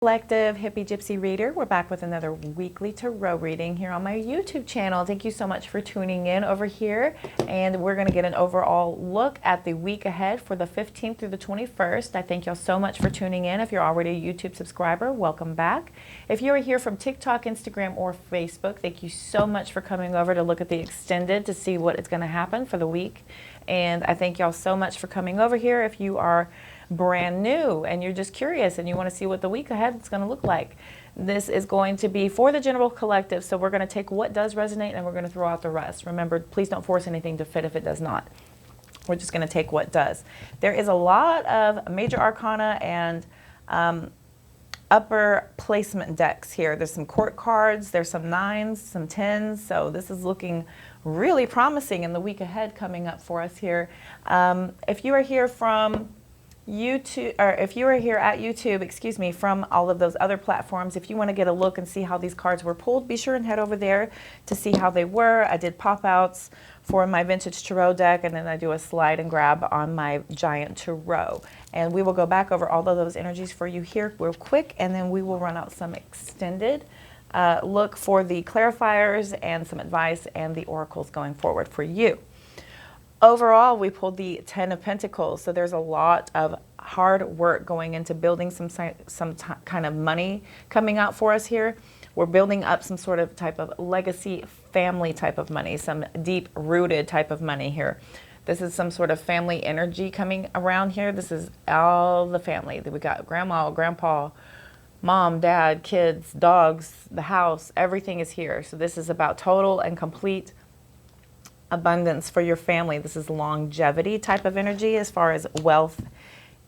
Collective Hippie Gypsy Reader. We're back with another weekly tarot reading here on my YouTube channel. Thank you so much for tuning in over here. And we're going to get an overall look at the week ahead for the 15th through the 21st. I thank y'all so much for tuning in. If you're already a YouTube subscriber, welcome back. If you are here from TikTok, Instagram, or Facebook, thank you so much for coming over to look at the extended to see what is going to happen for the week. And I thank y'all so much for coming over here. If you are brand new and you're just curious and you want to see what the week ahead is going to look like, this is going to be for the general collective. So we're going to take what does resonate and we're going to throw out the rest. Remember, please don't force anything to fit if it does not. We're just going to take what does. There is a lot of major arcana and upper placement decks here. There's some court cards, there's some 9s, some 10s. So this is looking really promising in the week ahead coming up for us here. If you are here from YouTube, or if you are here at YouTube, excuse me, from all of those other platforms, if you want to get a look and see how these cards were pulled, be sure and head over there to see how they were. I did pop-outs for my vintage tarot deck, and then I do a slide and grab on my giant tarot. And we will go back over all of those energies for you here real quick, and then we will run out some extended look for the clarifiers and some advice and the oracles going forward for you. Overall, we pulled the 10 of Pentacles, so there's a lot of hard work going into building some kind of money coming out for us here. We're building up some sort of type of legacy family type of money, some deep-rooted type of money here. This is some sort of family energy coming around here. This is all the family. We got grandma, grandpa, mom, dad, kids, dogs, the house, everything is here. So this is about total and complete abundance for your family. This is longevity type of energy as far as wealth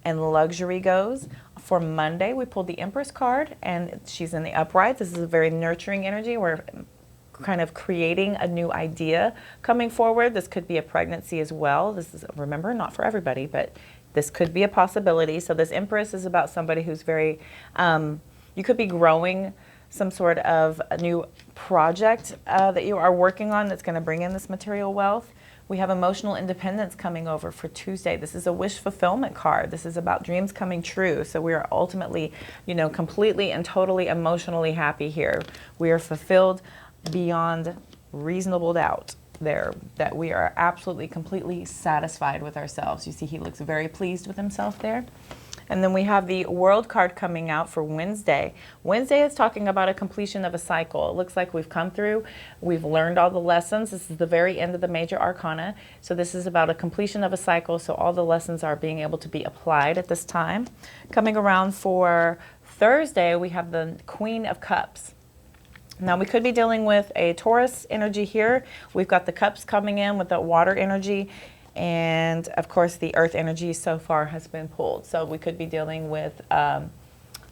and luxury goes. For Monday, we pulled the Empress card, and she's in the upright. This is a very nurturing energy. We're kind of creating a new idea coming forward. This could be a pregnancy as well. This is, remember, not for everybody, but this could be a possibility. So this Empress is about somebody who's very, you could be growing some sort of a new project that you are working on that's going to bring in this material wealth. We have emotional independence coming over for Tuesday. This is a wish fulfillment card. This is about dreams coming true. So we are ultimately, you know, completely and totally emotionally happy here. We are fulfilled beyond reasonable doubt there, that we are absolutely, completely satisfied with ourselves. You see, he looks very pleased with himself there. And then we have the World card coming out for Wednesday. Wednesday is talking about a completion of a cycle. It looks like we've come through, we've learned all the lessons. This is the very end of the major arcana. So this is about a completion of a cycle. So all the lessons are being able to be applied at this time. Coming around for Thursday, we have the Queen of Cups. Now we could be dealing with a Taurus energy here. We've got the cups coming in with the water energy. And of course, the earth energy so far has been pulled. So we could be dealing with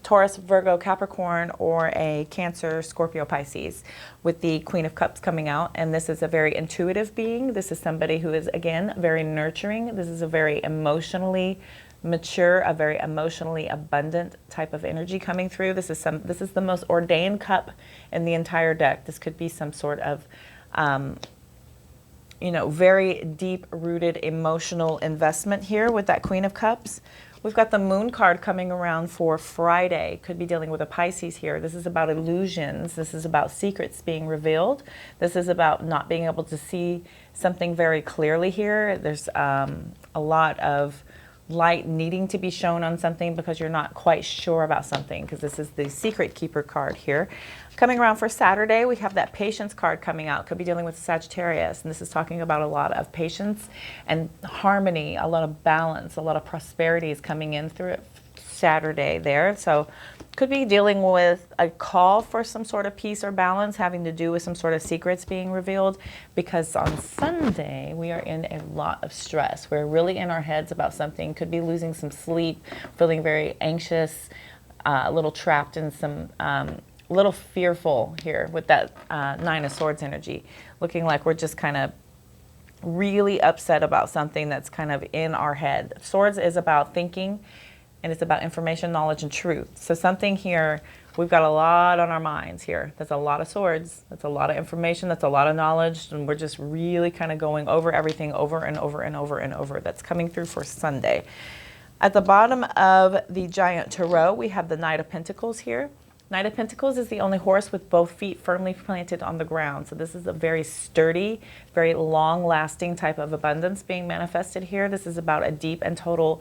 Taurus, Virgo, Capricorn, or a Cancer, Scorpio, Pisces with the Queen of Cups coming out. And this is a very intuitive being. This is somebody who is, again, very nurturing. This is a very emotionally mature, a very emotionally abundant type of energy coming through. This is the most ordained cup in the entire deck. This could be some sort of you know, very deep-rooted emotional investment here with that Queen of Cups. We've got the Moon card coming around for Friday. Could be dealing with a Pisces here. This is about illusions. This is about secrets being revealed. This is about not being able to see something very clearly here. There's a lot of light needing to be shown on something because you're not quite sure about something, because this is the Secret Keeper card here. Coming around for Saturday, we have that Patience card coming out. Could be dealing with Sagittarius, and this is talking about a lot of patience and harmony, a lot of balance, a lot of prosperity is coming in through it Saturday there. So could be dealing with a call for some sort of peace or balance having to do with some sort of secrets being revealed, because on Sunday we are in a lot of stress. We're really in our heads about something. Could be losing some sleep, feeling very anxious, a little trapped in some a little fearful here with that Nine of Swords energy, looking like we're just kind of really upset about something that's kind of in our head. Swords is about thinking, and it's about information, knowledge, and truth. So something here, we've got a lot on our minds here. That's a lot of swords. That's a lot of information. That's a lot of knowledge. And we're just really kind of going over everything over and over and over and over. That's coming through for Sunday. At the bottom of the giant tarot, we have the Knight of Pentacles here. Knight of Pentacles is the only horse with both feet firmly planted on the ground. So this is a very sturdy, very long-lasting type of abundance being manifested here. This is about a deep and total,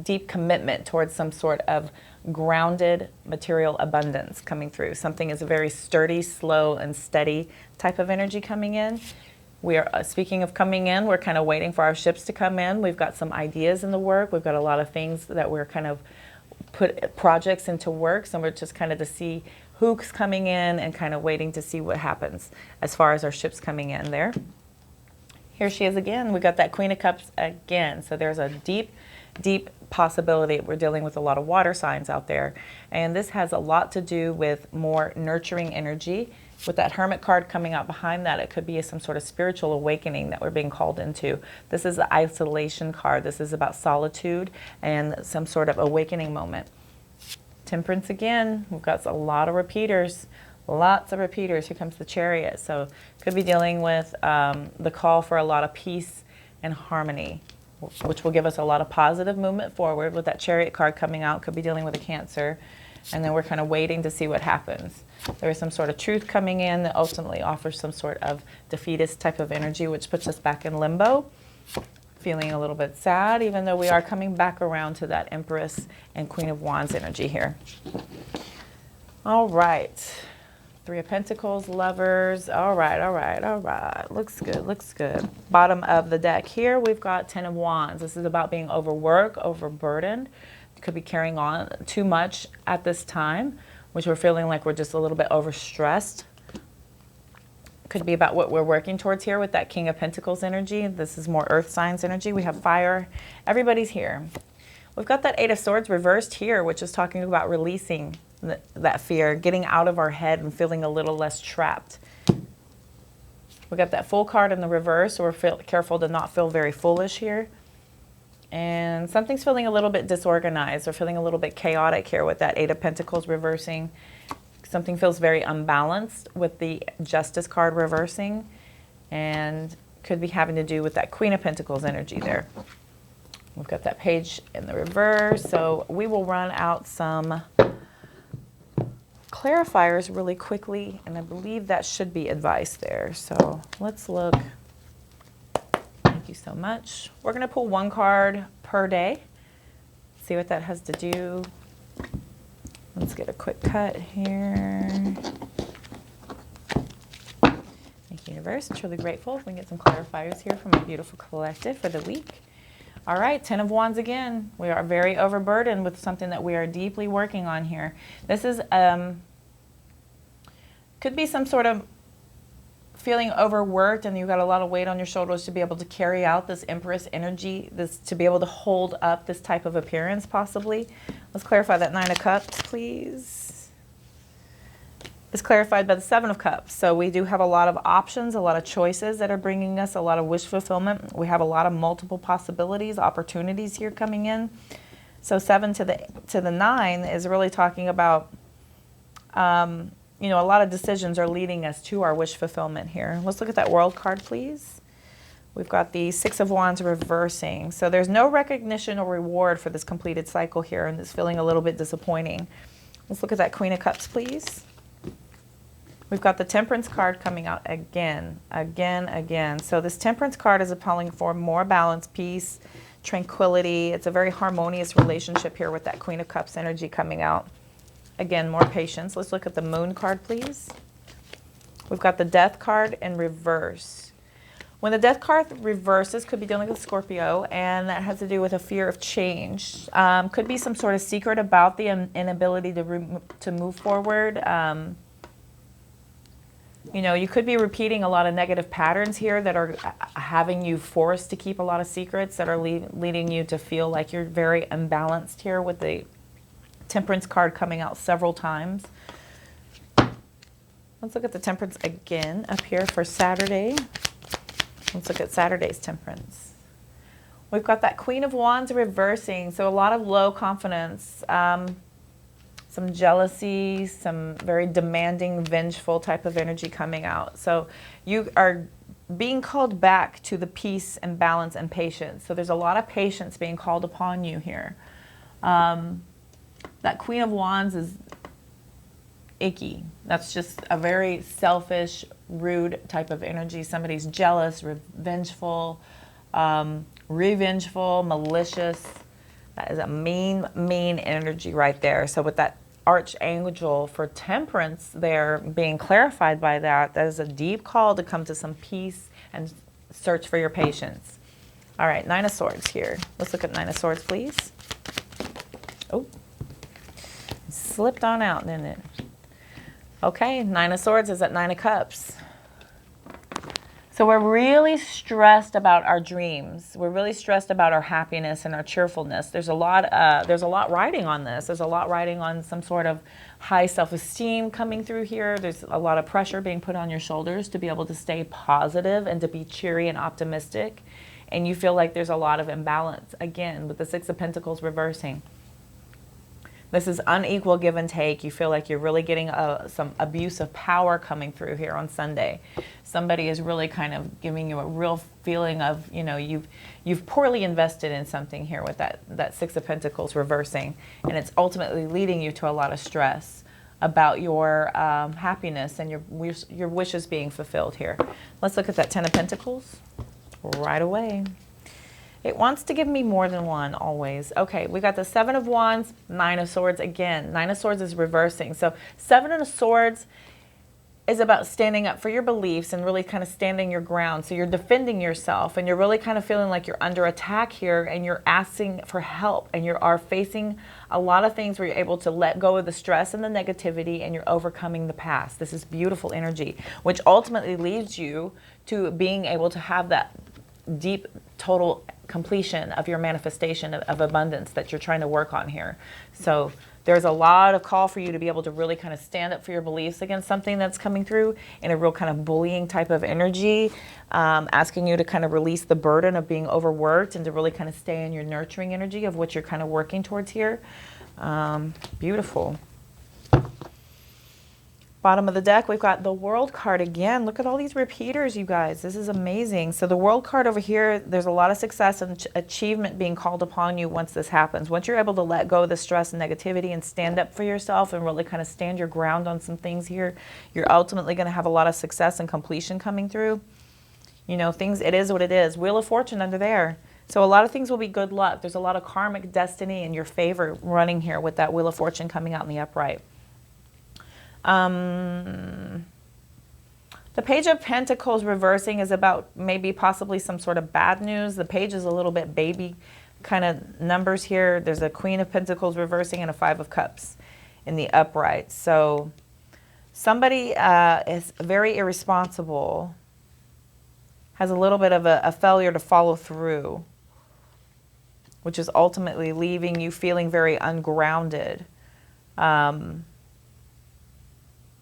deep commitment towards some sort of grounded material abundance coming through. Something is a very sturdy, slow, and steady type of energy coming in. We are, speaking of coming in, we're kind of waiting for our ships to come in. We've got some ideas in the work. We've got a lot of things that we're kind of put projects into work. So we're just kind of to see who's coming in and kind of waiting to see what happens as far as our ships coming in there. Here she is again. We got that Queen of Cups again. So there's a deep, deep possibility. We're dealing with a lot of water signs out there. And this has a lot to do with more nurturing energy. With that Hermit card coming out behind that, it could be some sort of spiritual awakening that we're being called into. This is the isolation card. This is about solitude and some sort of awakening moment. Temperance again. We've got a lot of repeaters. Lots of repeaters. Here comes the Chariot. So could be dealing with the call for a lot of peace and harmony, which will give us a lot of positive movement forward. With that Chariot card coming out, could be dealing with a Cancer. And then we're kind of waiting to see what happens. There is some sort of truth coming in that ultimately offers some sort of defeatist type of energy, which puts us back in limbo, feeling a little bit sad, even though we are coming back around to that Empress and Queen of Wands energy here. All right. Three of Pentacles, Lovers. All right, all right, all right. Looks good, looks good. Bottom of the deck here, we've got Ten of Wands. This is about being overworked, overburdened. Could be carrying on too much at this time, which we're feeling like we're just a little bit overstressed. Could be about what we're working towards here with that King of Pentacles energy. This is more earth signs energy. We have fire. Everybody's here. We've got that Eight of Swords reversed here, which is talking about releasing that fear, getting out of our head and feeling a little less trapped. We got that Fool card in the reverse, so we're careful to not feel very foolish here. And something's feeling a little bit disorganized or feeling a little bit chaotic here with that Eight of Pentacles reversing. Something feels very unbalanced with the Justice card reversing, and could be having to do with that Queen of Pentacles energy there. We've got that Page in the reverse, so we will run out some clarifiers really quickly, and I believe that should be advice there. So let's look. Thank you so much. We're going to pull one card per day. See what that has to do. Let's get a quick cut here. Thank you, Universe. I'm truly grateful if we can get some clarifiers here from a beautiful collective for the week. All right, Ten of Wands again. We are very overburdened with something that we are deeply working on here. This is could be some sort of feeling overworked and you've got a lot of weight on your shoulders to be able to carry out this Empress energy, to be able to hold up this type of appearance possibly. Let's clarify that Nine of Cups, please. It's clarified by the Seven of Cups. So we do have a lot of options, a lot of choices that are bringing us a lot of wish fulfillment. We have a lot of multiple possibilities, opportunities here coming in. So 7 to the 9 is really talking about you know, a lot of decisions are leading us to our wish fulfillment here. Let's look at that World card, please. We've got the Six of Wands reversing. So there's no recognition or reward for this completed cycle here, and it's feeling a little bit disappointing. Let's look at that Queen of Cups, please. We've got the Temperance card coming out again. So this Temperance card is calling for more balance, peace, tranquility. It's a very harmonious relationship here with that Queen of Cups energy coming out. Again, more patience. Let's look at the Moon card, please. We've got the Death card in reverse. When the Death card reverses, could be dealing with Scorpio, and that has to do with a fear of change. Could be some sort of secret about the inability to move forward. You know, you could be repeating a lot of negative patterns here that are having you forced to keep a lot of secrets that are leading you to feel like you're very imbalanced here with the Temperance card coming out several times. Let's look at the Temperance again up here for Saturday. Let's look at Saturday's Temperance. We've got that Queen of Wands reversing, so a lot of low confidence, some jealousy, some very demanding, vengeful type of energy coming out. So you are being called back to the peace and balance and patience. So there's a lot of patience being called upon you here. That Queen of Wands is icky. That's just a very selfish, rude type of energy. Somebody's jealous, revengeful, malicious. That is a mean energy right there. So with that archangel for temperance there being clarified by that, that is a deep call to come to some peace and search for your patience. All right, Nine of Swords here. Let's look at Nine of Swords, please. Oh, it slipped on out, didn't it? Okay, Nine of Swords is at Nine of Cups. So we're really stressed about our dreams. We're really stressed about our happiness and our cheerfulness. There's a lot riding on this. There's a lot riding on some sort of high self-esteem coming through here. There's a lot of pressure being put on your shoulders to be able to stay positive and to be cheery and optimistic. And you feel like there's a lot of imbalance, again, with the Six of Pentacles reversing. This is unequal give and take. You feel like you're really getting some abuse of power coming through here on Sunday. Somebody is really kind of giving you a real feeling of, you know, you've poorly invested in something here with that Six of Pentacles reversing. And it's ultimately leading you to a lot of stress about your happiness and your wishes being fulfilled here. Let's look at that Ten of Pentacles right away. It wants to give me more than one always. Okay, we got the Seven of Wands, Nine of Swords again. Nine of Swords is reversing. So Seven of Swords is about standing up for your beliefs and really kind of standing your ground. So you're defending yourself and you're really kind of feeling like you're under attack here and you're asking for help and you are facing a lot of things where you're able to let go of the stress and the negativity and you're overcoming the past. This is beautiful energy, which ultimately leads you to being able to have that deep, total completion of your manifestation of abundance that you're trying to work on here. So there's a lot of call for you to be able to really kind of stand up for your beliefs against something that's coming through in a real kind of bullying type of energy, asking you to kind of release the burden of being overworked and to really kind of stay in your nurturing energy of what you're kind of working towards here. Beautiful. Bottom of the deck, we've got the World card again. Look at all these repeaters, you guys. This is amazing. So the World card over here, there's a lot of success and achievement being called upon you once this happens. Once you're able to let go of the stress and negativity and stand up for yourself and really kind of stand your ground on some things here, you're ultimately going to have a lot of success and completion coming through. You know, things, it is what it is. Wheel of Fortune under there. So a lot of things will be good luck. There's a lot of karmic destiny in your favor running here with that Wheel of Fortune coming out in the upright. The Page of Pentacles reversing is about maybe possibly some sort of bad news. The page is a little bit baby kind of numbers here. There's a Queen of Pentacles reversing and a Five of Cups in the upright. So somebody is very irresponsible, has a little bit of a failure to follow through, which is ultimately leaving you feeling very ungrounded.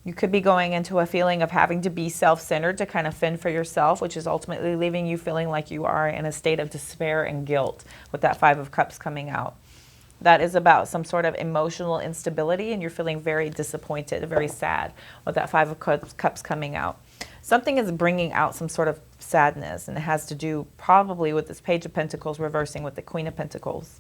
You could be going into a feeling of having to be self-centered to kind of fend for yourself, which is ultimately leaving you feeling like you are in a state of despair and guilt with that Five of Cups coming out. That is about some sort of emotional instability and you're feeling very disappointed, very sad with that Five of Cups coming out. Something is bringing out some sort of sadness and it has to do probably with this Page of Pentacles reversing with the Queen of Pentacles.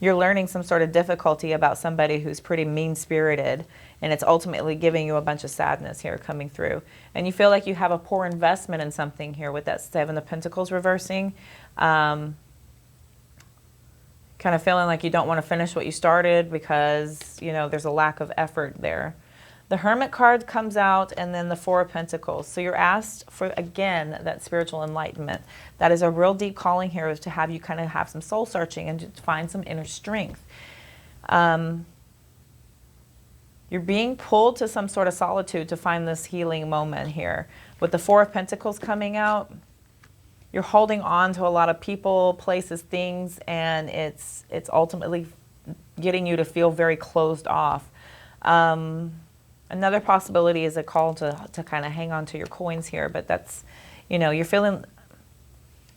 You're learning some sort of difficulty about somebody who's pretty mean-spirited and it's ultimately giving you a bunch of sadness here coming through. And you feel like you have a poor investment in something here with that Seven of Pentacles reversing. Kind of feeling like you don't want to finish what you started because, you know, there's a lack of effort there. The Hermit card comes out and then the Four of Pentacles. So you're asked for, again, that spiritual enlightenment. That is a real deep calling here is to have you kind of have some soul searching and to find some inner strength. You're being pulled to some sort of solitude to find this healing moment here. With the Four of Pentacles coming out, you're holding on to a lot of people, places, things, and it's ultimately getting you to feel very closed off. Another possibility is a call to kind of hang on to your coins here, but that's, you know, you're feeling,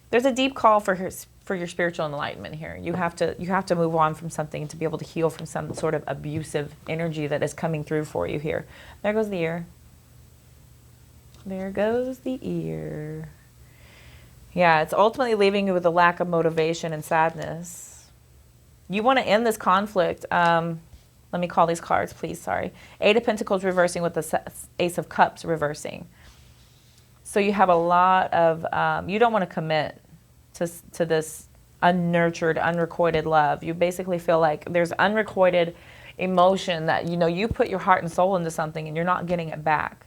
there's a deep call for your spiritual enlightenment here. You have to move on from something to be able to heal from some sort of abusive energy that is coming through for you here. There goes the ear. There goes the ear. Yeah, it's ultimately leaving you with a lack of motivation and sadness. You want to end this conflict. Let me call these cards, please. Sorry. Eight of Pentacles reversing with the Ace of Cups reversing. So you have a lot of, you don't want to commit to this unnurtured, unrequited love. You basically feel like there's unrequited emotion that, you know, you put your heart and soul into something and you're not getting it back.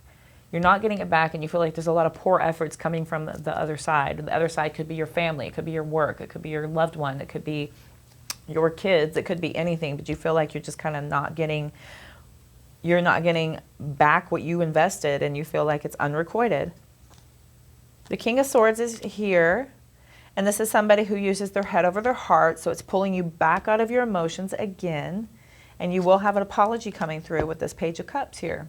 You're not getting it back, and you feel like there's a lot of poor efforts coming from the other side. The other side could be your family, it could be your work, it could be your loved one, it could be your kids, it could be anything, but you feel like you're just kind of not getting back what you invested, and you feel like it's unrequited. The King of Swords is here, and this is somebody who uses their head over their heart, so it's pulling you back out of your emotions again, and you will have an apology coming through with this Page of Cups here.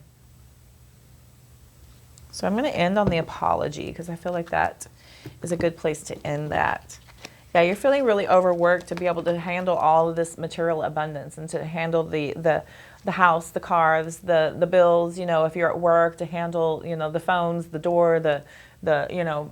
So I'm going to end on the apology because I feel like that is a good place to end that. Yeah, you're feeling really overworked to be able to handle all of this material abundance and to handle the house, the cars, the bills, you know, if you're at work, to handle, you know, the phones, the door, the you know,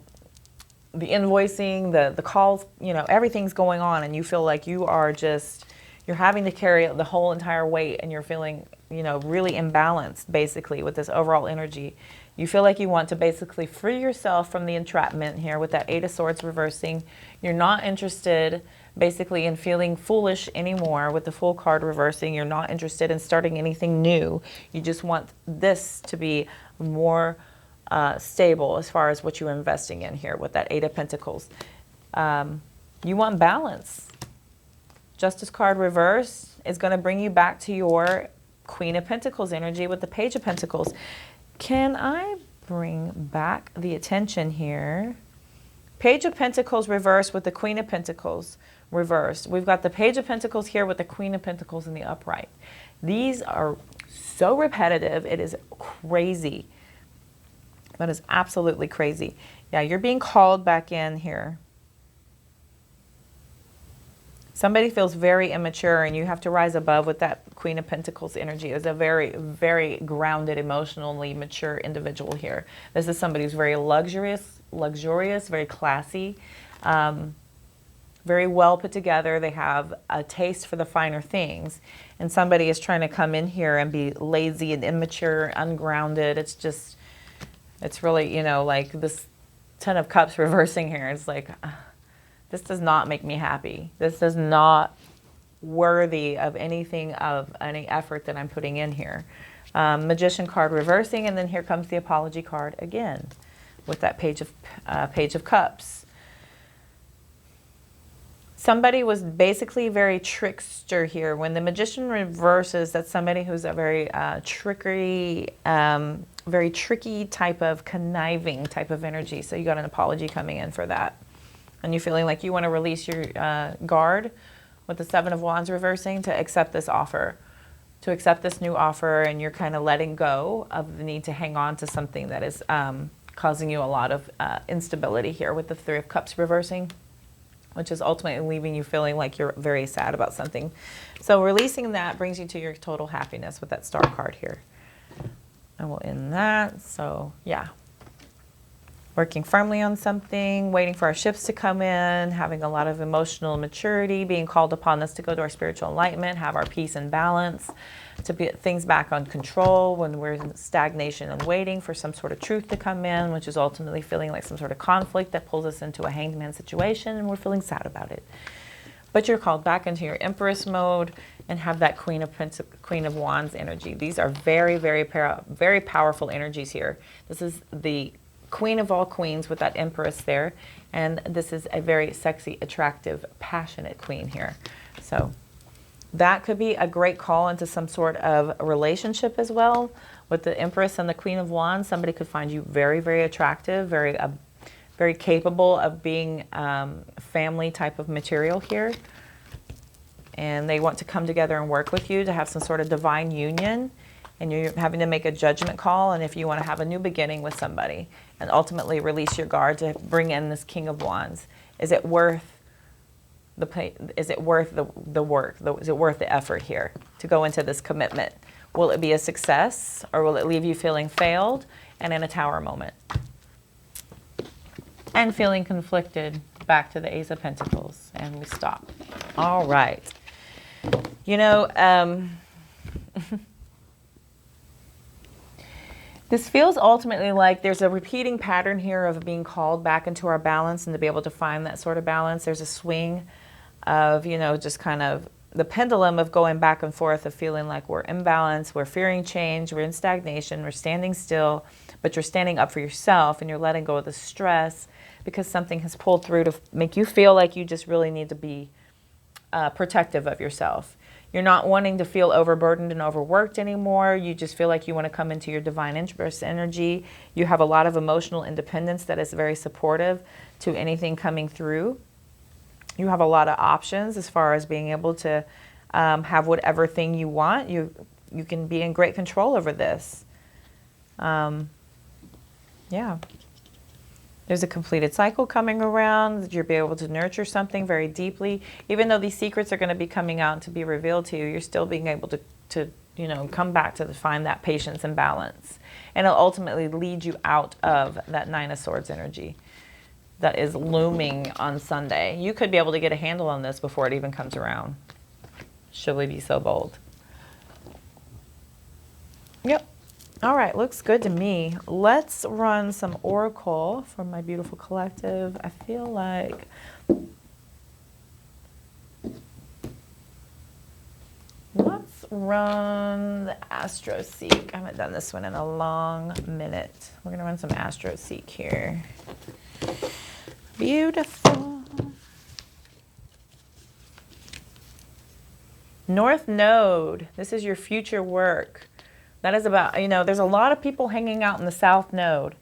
the invoicing, the calls, you know, everything's going on, and you feel like you are just, you're having to carry the whole entire weight, and you're feeling, you know, really imbalanced basically with this overall energy. You feel like you want to basically free yourself from the entrapment here with that Eight of Swords reversing. You're not interested basically in feeling foolish anymore with the Fool card reversing. You're not interested in starting anything new. You just want this to be more stable as far as what you're investing in here with that Eight of Pentacles. You want balance. Justice card reverse is going to bring you back to your Queen of Pentacles energy with the Page of Pentacles. Can I bring back the attention here? Page of Pentacles reversed with the Queen of Pentacles reversed. We've got the Page of Pentacles here with the Queen of Pentacles in the upright. These are so repetitive. It is crazy. That is absolutely crazy. Yeah, you're being called back in here. Somebody feels very immature, and you have to rise above with that Queen of Pentacles energy. It's a very, very grounded, emotionally mature individual here. This is somebody who's very luxurious, very classy, very well put together. They have a taste for the finer things. And somebody is trying to come in here and be lazy and immature, ungrounded. It's just, it's really, you know, like this Ten of Cups reversing here. It's like, this does not make me happy. This is not worthy of anything, of any effort that I'm putting in here. Magician card reversing, and then here comes the apology card again with that Page of Cups. Somebody was basically very trickster here. When the Magician reverses, that's somebody who's a very trickery, very tricky type of conniving type of energy. So you got an apology coming in for that. And you're feeling like you want to release your guard with the Seven of Wands reversing to accept this offer, to accept this new offer, and you're kind of letting go of the need to hang on to something that is causing you a lot of instability here with the Three of Cups reversing, which is ultimately leaving you feeling like you're very sad about something. So releasing that brings you to your total happiness with that Star card here. And we'll end that. So yeah. Working firmly on something, waiting for our ships to come in, having a lot of emotional maturity, being called upon us to go to our spiritual enlightenment, have our peace and balance, to get things back on control when we're in stagnation and waiting for some sort of truth to come in, which is ultimately feeling like some sort of conflict that pulls us into a hanged man situation, and we're feeling sad about it. But you're called back into your Empress mode and have that Queen of Wands energy. These are very, very powerful energies here. This is the Queen of all queens with that Empress there, and this is a very sexy, attractive, passionate queen here. So that could be a great call into some sort of relationship as well with the Empress and the Queen of Wands. Somebody could find you very, very attractive, very capable of being family type of material here, and they want to come together and work with you to have some sort of divine union. And you're having to make a judgment call, and if you want to have a new beginning with somebody and ultimately release your guard to bring in this King of Wands, is it worth the work? Is it worth the effort here to go into this commitment? Will it be a success, or will it leave you feeling failed? and in a Tower moment. And feeling conflicted, back to the Ace of Pentacles, and we stop. All right. You know, this feels ultimately like there's a repeating pattern here of being called back into our balance, and to be able to find that sort of balance. There's a swing of, you know, just kind of the pendulum of going back and forth, of feeling like we're imbalanced, we're fearing change, we're in stagnation, we're standing still, but you're standing up for yourself and you're letting go of the stress because something has pulled through to make you feel like you just really need to be protective of yourself. You're not wanting to feel overburdened and overworked anymore. You just feel like you want to come into your divine interest energy. You have a lot of emotional independence that is very supportive to anything coming through. You have a lot of options as far as being able to have whatever thing you want. You can be in great control over this. Yeah. There's a completed cycle coming around, that you'll be able to nurture something very deeply. Even though these secrets are going to be coming out to be revealed to you, you're still being able to you know, come back to find that patience and balance. And it'll ultimately lead you out of that Nine of Swords energy that is looming on Sunday. You could be able to get a handle on this before it even comes around. Should we be so bold? Yep. All right, looks good to me. Let's run some Oracle for my beautiful collective. I feel like let's run the Astro Seek. I haven't done this one in a long minute. We're gonna run some Astro Seek here. Beautiful. North Node. This is your future work. That is about, you know, there's a lot of people hanging out in the South Node.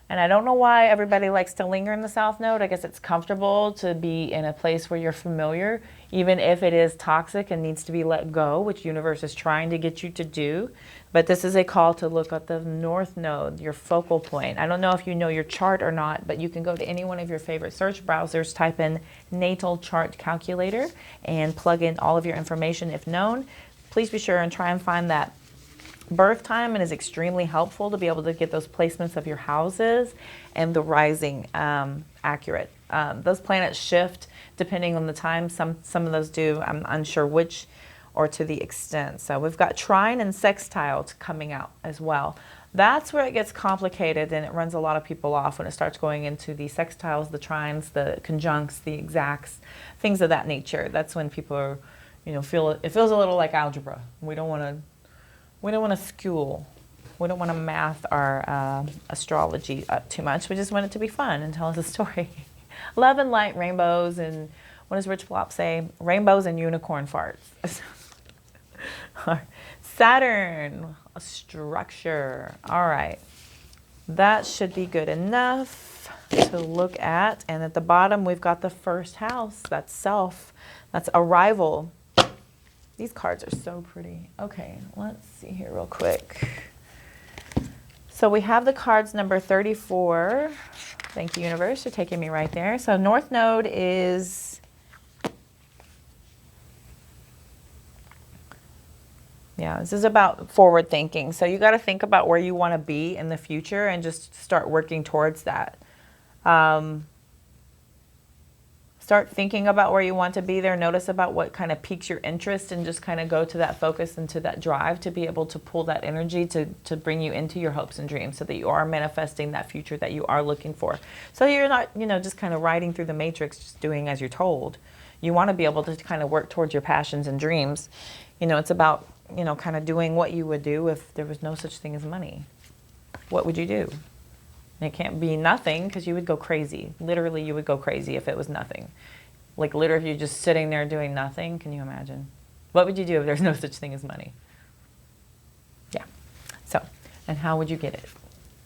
And I don't know why everybody likes to linger in the South Node. I guess it's comfortable to be in a place where you're familiar, even if it is toxic and needs to be let go, which universe is trying to get you to do. But this is a call to look at the North Node, your focal point. I don't know if you know your chart or not, but you can go to any one of your favorite search browsers, type in Natal Chart Calculator, and plug in all of your information if known. Please be sure and try and find that birth time, and is extremely helpful to be able to get those placements of your houses and the rising accurate. Those planets shift depending on the time. Some of those do. I'm unsure which or to the extent. So we've got trine and sextile coming out as well. That's where it gets complicated, and it runs a lot of people off when it starts going into the sextiles, the trines, the conjuncts, the exacts, things of that nature. That's when people are, you know, it feels a little like algebra. We don't want to school. We don't want to math our astrology up too much. We just want it to be fun and tell us a story. Love and light, rainbows, and what does Rich Plop say? Rainbows and unicorn farts. Saturn, a structure. All right. That should be good enough to look at. And at the bottom, we've got the first house. That's self. That's arrival. These cards are so pretty. Okay, let's see here real quick. So we have the cards number 34. Thank you, universe, for taking me right there. So North Node is, yeah, this is about forward thinking. So you got to think about where you want to be in the future and just start working towards that. Start thinking about where you want to be there. Notice about what kind of piques your interest, and just kind of go to that focus and to that drive to be able to pull that energy to bring you into your hopes and dreams, so that you are manifesting that future that you are looking for. So you're not, you know, just kind of riding through the matrix, just doing as you're told. You want to be able to kind of work towards your passions and dreams. You know, it's about, you know, kind of doing what you would do if there was no such thing as money. What would you do? It can't be nothing, because you would go crazy. Literally, you would go crazy if it was nothing. Like, literally, if you're just sitting there doing nothing, can you imagine? What would you do if there's no such thing as money? Yeah. So, and how would you get it?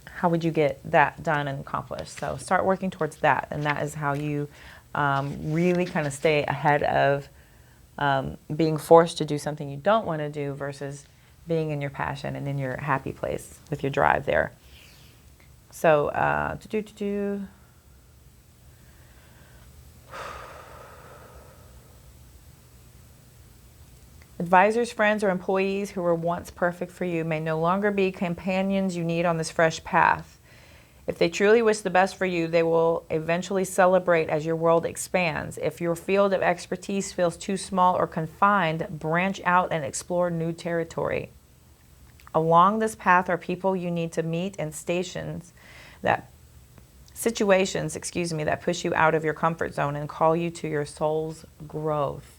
How would you get that done and accomplished? So start working towards that, and that is how you really kind of stay ahead of being forced to do something you don't want to do versus being in your passion and in your happy place with your drive there. So, Advisors, friends, or employees who were once perfect for you may no longer be companions you need on this fresh path. If they truly wish the best for you, they will eventually celebrate as your world expands. If your field of expertise feels too small or confined, branch out and explore new territory. Along this path are people you need to meet and situations that push you out of your comfort zone and call you to your soul's growth.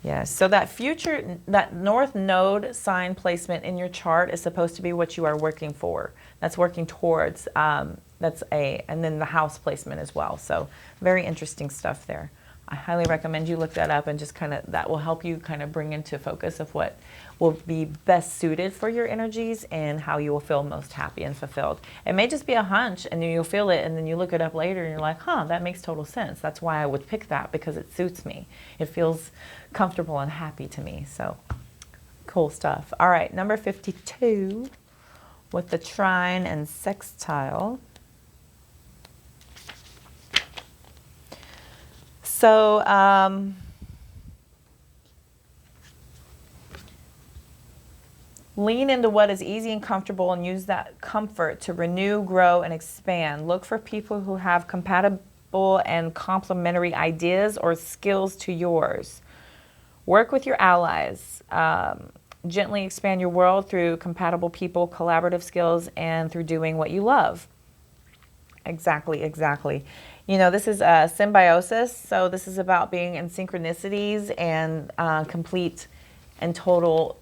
Yes, so that North Node sign placement in your chart is supposed to be what you are working for. That's working towards, and then the house placement as well. So very interesting stuff there. I highly recommend you look that up and just that will help you bring into focus of what will be best suited for your energies and how you will feel most happy and fulfilled. It may just be a hunch and you'll feel it and then you look it up later and you're like, that makes total sense. That's why I would pick that, because it suits me. It feels comfortable and happy to me. So cool stuff. All right, number 52 with the trine and sextile. So lean into what is easy and comfortable and use that comfort to renew, grow, and expand. Look for people who have compatible and complementary ideas or skills to yours. Work with your allies. Gently expand your world through compatible people, collaborative skills, and through doing what you love. Exactly. You know, this is symbiosis, so this is about being in synchronicities and complete and total,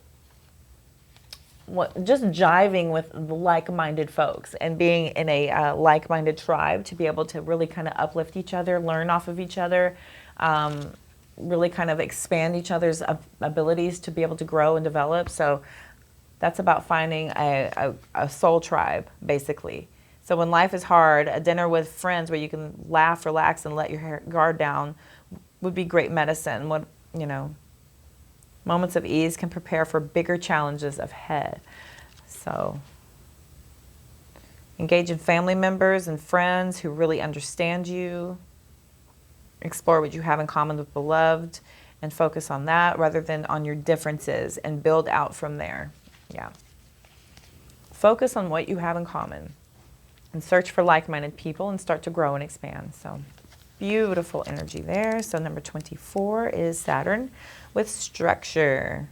just jiving with like-minded folks and being in a like-minded tribe to be able to really uplift each other, learn off of each other, really expand each other's abilities to be able to grow and develop. So that's about finding a soul tribe, basically. So when life is hard, a dinner with friends where you can laugh, relax, and let your guard down would be great medicine. Moments of ease can prepare for bigger challenges ahead. So engage in family members and friends who really understand you. Explore what you have in common with beloved and focus on that rather than on your differences and build out from there. Yeah. Focus on what you have in common and search for like-minded people and start to grow and expand. So beautiful energy there. So number 24 is Saturn with structure.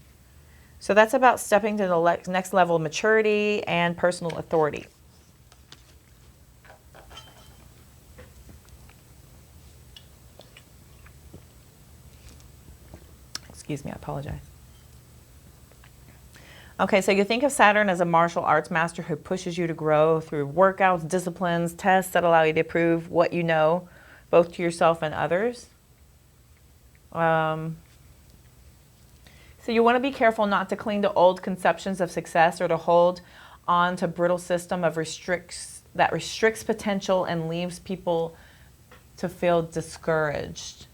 So that's about stepping to the next level of maturity and personal authority. Excuse me, I apologize. Okay, so you think of Saturn as a martial arts master who pushes you to grow through workouts, disciplines, tests that allow you to prove what you know, both to yourself and others. So you want to be careful not to cling to old conceptions of success or to hold on to brittle system of restricts potential and leaves people to feel discouraged.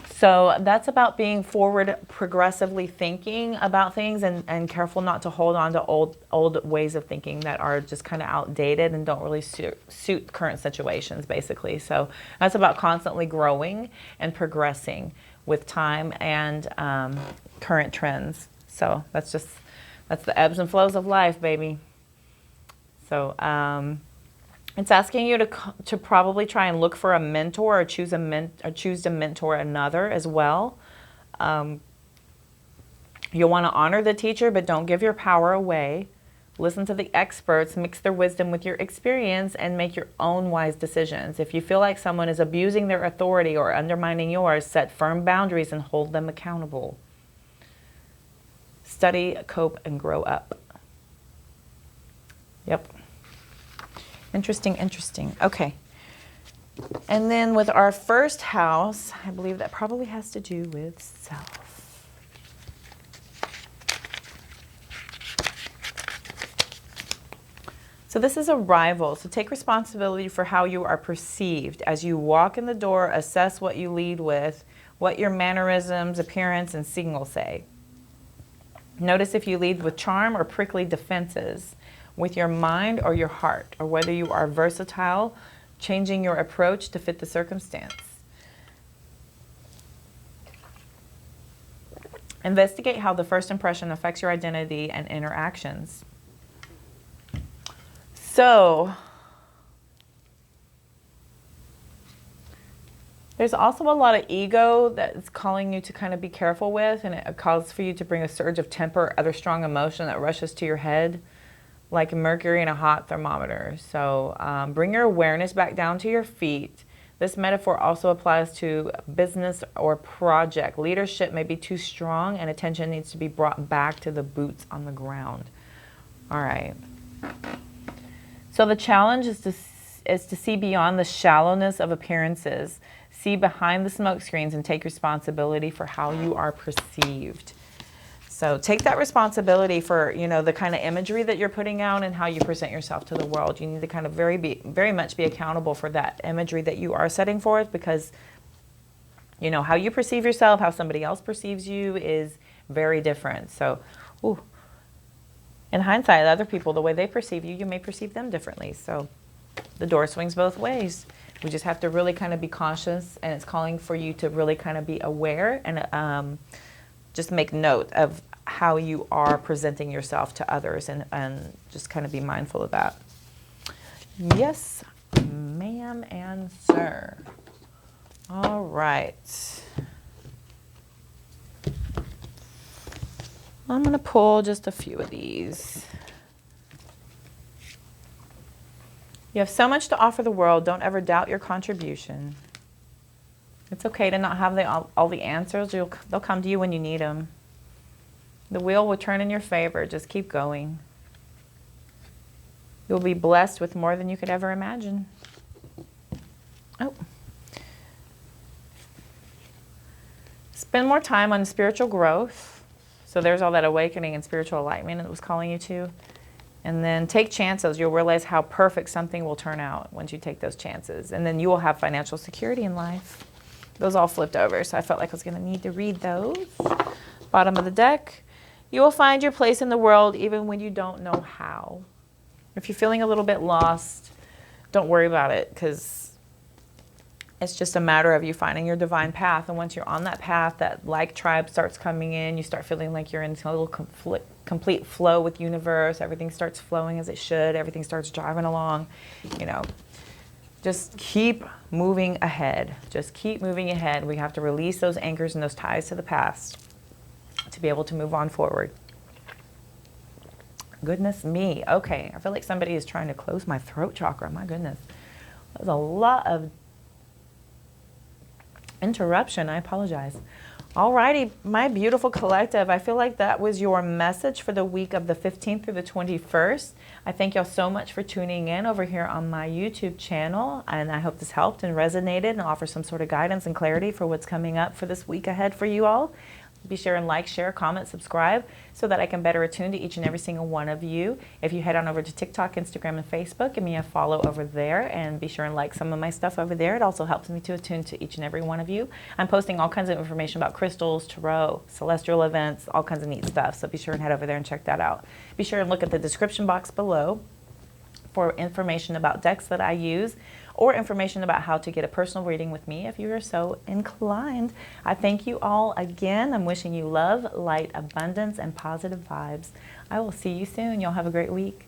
So that's about being forward, progressively thinking about things and careful not to hold on to old ways of thinking that are just outdated and don't really suit current situations, basically. So that's about constantly growing and progressing with time and current trends. So that's the ebbs and flows of life, baby. So it's asking you to probably try and look for a mentor or choose to mentor another as well. You'll want to honor the teacher, but don't give your power away. Listen to the experts, mix their wisdom with your experience, and make your own wise decisions. If you feel like someone is abusing their authority or undermining yours, set firm boundaries and hold them accountable. Study, cope, and grow up. Yep. Interesting. Okay. And then with our first house, I believe that probably has to do with self. So this is arrival. So take responsibility for how you are perceived. As you walk in the door, assess what you lead with, what your mannerisms, appearance, and signal say. Notice if you lead with charm or prickly defenses, with your mind or your heart, or whether you are versatile, changing your approach to fit the circumstance. Investigate how the first impression affects your identity and interactions. So, there's also a lot of ego that's calling you to kind of be careful with, and it calls for you to bring a surge of temper or other strong emotion that rushes to your head, like mercury in a hot thermometer. So bring your awareness back down to your feet. This metaphor also applies to business or project. Leadership may be too strong, and attention needs to be brought back to the boots on the ground. All right. So the challenge is to see beyond the shallowness of appearances. See behind the smoke screens and take responsibility for how you are perceived. So take that responsibility for, you know, the kind of imagery that you're putting out and how you present yourself to the world. You need to kind of very much be accountable for that imagery that you are setting forth, because, you know, how you perceive yourself, how somebody else perceives you is very different. So, in hindsight, other people, the way they perceive you, you may perceive them differently. So the door swings both ways. We just have to really kind of be cautious, and it's calling for you to really kind of be aware and just make note of how you are presenting yourself to others, and just kind of be mindful of that. Yes, ma'am and sir. All right. I'm going to pull just a few of these. You have so much to offer the world. Don't ever doubt your contribution. It's okay to not have all the answers. They'll come to you when you need them. The wheel will turn in your favor. Just keep going. You'll be blessed with more than you could ever imagine. Oh. Spend more time on spiritual growth. So there's all that awakening and spiritual enlightenment it was calling you to. And then take chances. You'll realize how perfect something will turn out once you take those chances. And then you will have financial security in life. Those all flipped over, so I felt like I was going to need to read those. Bottom of the deck. You will find your place in the world even when you don't know how. If you're feeling a little bit lost, don't worry about it, because it's just a matter of you finding your divine path. And once you're on that path, that like tribe starts coming in. You start feeling like you're in a little complete flow with universe. Everything starts flowing as it should. Everything starts driving along. You know, just keep moving ahead. Just keep moving ahead. We have to release those anchors and those ties to the past to be able to move on forward. Goodness me. Okay, I feel like somebody is trying to close my throat chakra. My goodness. There's a lot of interruption. I apologize. Alrighty, my beautiful collective, I feel like that was your message for the week of the 15th through the 21st. I thank y'all so much for tuning in over here on my YouTube channel, and I hope this helped and resonated and offer some sort of guidance and clarity for what's coming up for this week ahead for you all. Be sure and like, share, comment, subscribe so that I can better attune to each and every single one of you. If you head on over to TikTok, Instagram, and Facebook, give me a follow over there, and be sure and like some of my stuff over there. It also helps me to attune to each and every one of you. I'm posting all kinds of information about crystals, tarot, celestial events, all kinds of neat stuff. So be sure and head over there and check that out. Be sure and look at the description box below for information about decks that I use, or information about how to get a personal reading with me if you are so inclined. I thank you all again. I'm wishing you love, light, abundance, and positive vibes. I will see you soon. Y'all have a great week.